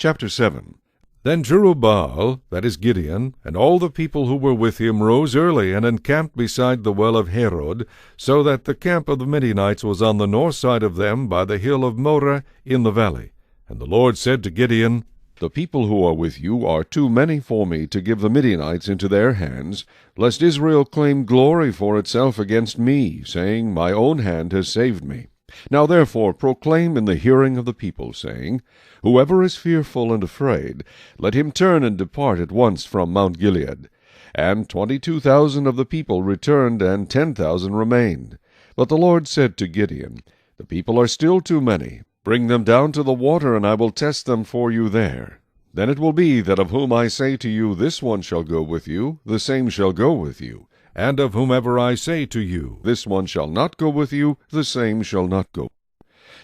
Chapter 7. Then Jerubbaal, that is Gideon, and all the people who were with him rose early and encamped beside the well of Harod, so that the camp of the Midianites was on the north side of them by the hill of Moreh in the valley. And the Lord said to Gideon, The people who are with you are too many for me to give the Midianites into their hands, lest Israel claim glory for itself against me, saying, My own hand has saved me. Now therefore proclaim in the hearing of the people, saying, Whoever is fearful and afraid, let him turn and depart at once from Mount Gilead. And 22,000 of the people returned, and 10,000 remained. But the Lord said to Gideon, The people are still too many. Bring them down to the water, and I will test them for you there. Then it will be that of whom I say to you, This one shall go with you, the same shall go with you. And of whomever I say to you, This one shall not go with you, the same shall not go.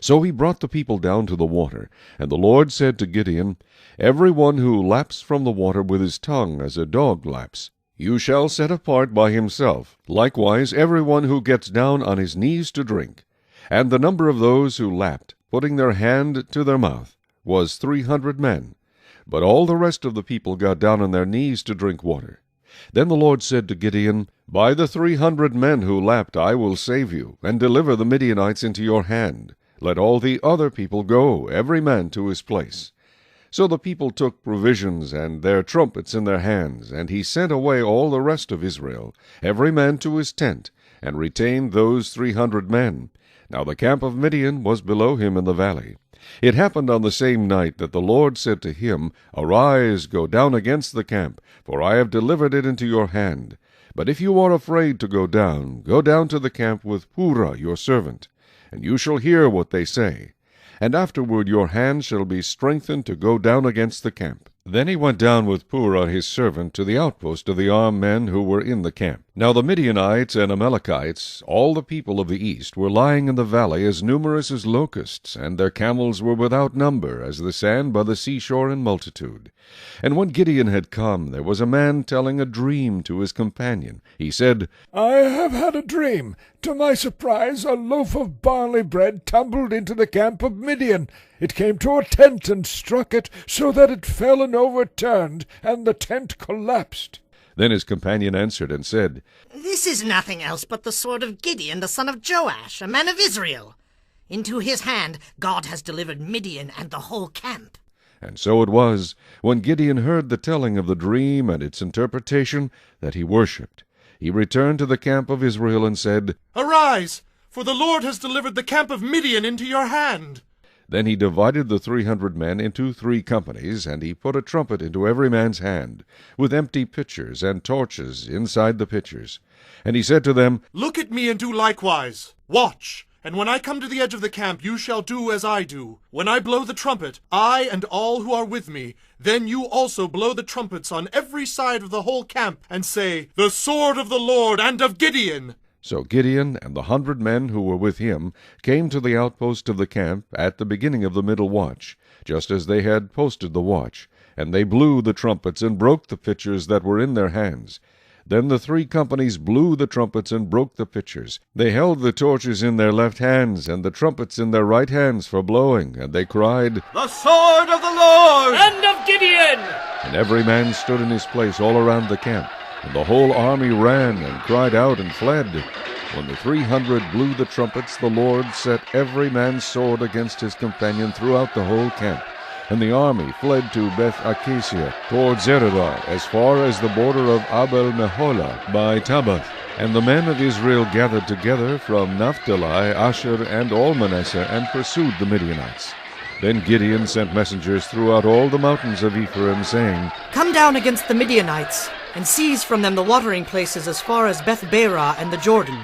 So he brought the people down to the water, and the Lord said to Gideon, Every one who laps from the water with his tongue as a dog laps, you shall set apart by himself, likewise every one who gets down on his knees to drink. And the number of those who lapped, putting their hand to their mouth, was 300 men. But all the rest of the people got down on their knees to drink water. Then the Lord said to Gideon, By the 300 men who lapped I will save you, and deliver the Midianites into your hand. Let all the other people go, every man to his place. So the people took provisions and their trumpets in their hands, and he sent away all the rest of Israel, every man to his tent, and retained those 300 men. Now the camp of Midian was below him in the valley. It happened on the same night that the Lord said to him, Arise, go down against the camp, for I have delivered it into your hand. But if you are afraid to go down to the camp with Purah your servant, and you shall hear what they say. And afterward your hand shall be strengthened to go down against the camp. Then he went down with Purah his servant to the outpost of the armed men who were in the camp. Now the Midianites and Amalekites, all the people of the east, were lying in the valley as numerous as locusts, and their camels were without number, as the sand by the seashore in multitude. And when Gideon had come, there was a man telling a dream to his companion. He said, I have had a dream. To my surprise, a loaf of barley bread tumbled into the camp of Midian. It came to a tent and struck it, so that it fell and overturned, and the tent collapsed. Then his companion answered and said, This is nothing else but the sword of Gideon, the son of Joash, a man of Israel. Into his hand God has delivered Midian and the whole camp. And so it was, when Gideon heard the telling of the dream and its interpretation, that he worshipped. He returned to the camp of Israel and said, Arise, for the Lord has delivered the camp of Midian into your hand. Then he divided the 300 men into 3 companies, and he put a trumpet into every man's hand, with empty pitchers and torches inside the pitchers. And he said to them, Look at me and do likewise. Watch, and when I come to the edge of the camp, you shall do as I do. When I blow the trumpet, I and all who are with me, then you also blow the trumpets on every side of the whole camp, and say, The sword of the Lord and of Gideon. So Gideon and the 100 men who were with him came to the outpost of the camp at the beginning of the middle watch, just as they had posted the watch. And they blew the trumpets and broke the pitchers that were in their hands. Then the 3 companies blew the trumpets and broke the pitchers. They held the torches in their left hands, and the trumpets in their right hands for blowing, and they cried, The sword of the Lord and of Gideon! And every man stood in his place all around the camp. And the whole army ran and cried out and fled. When the 300 blew the trumpets, the Lord set every man's sword against his companion throughout the whole camp. And the army fled to Beth-Acacia, toward Zerah, as far as the border of Abel-Meholah by Tabbath. And the men of Israel gathered together from Naphtali, Asher, and all Manasseh, and pursued the Midianites. Then Gideon sent messengers throughout all the mountains of Ephraim, saying, Come down against the Midianites, and seize from them the watering places as far as Beth-Barah and the Jordan.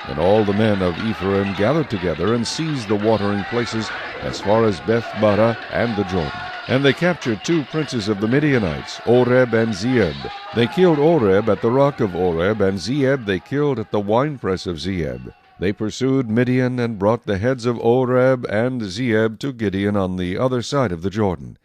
And all the men of Ephraim gathered together and seized the watering places as far as Beth-Barah and the Jordan. And they captured 2 princes of the Midianites, Oreb and Zeeb. They killed Oreb at the rock of Oreb, and Zeeb they killed at the winepress of Zeeb. They pursued Midian and brought the heads of Oreb and Zeeb to Gideon on the other side of the Jordan.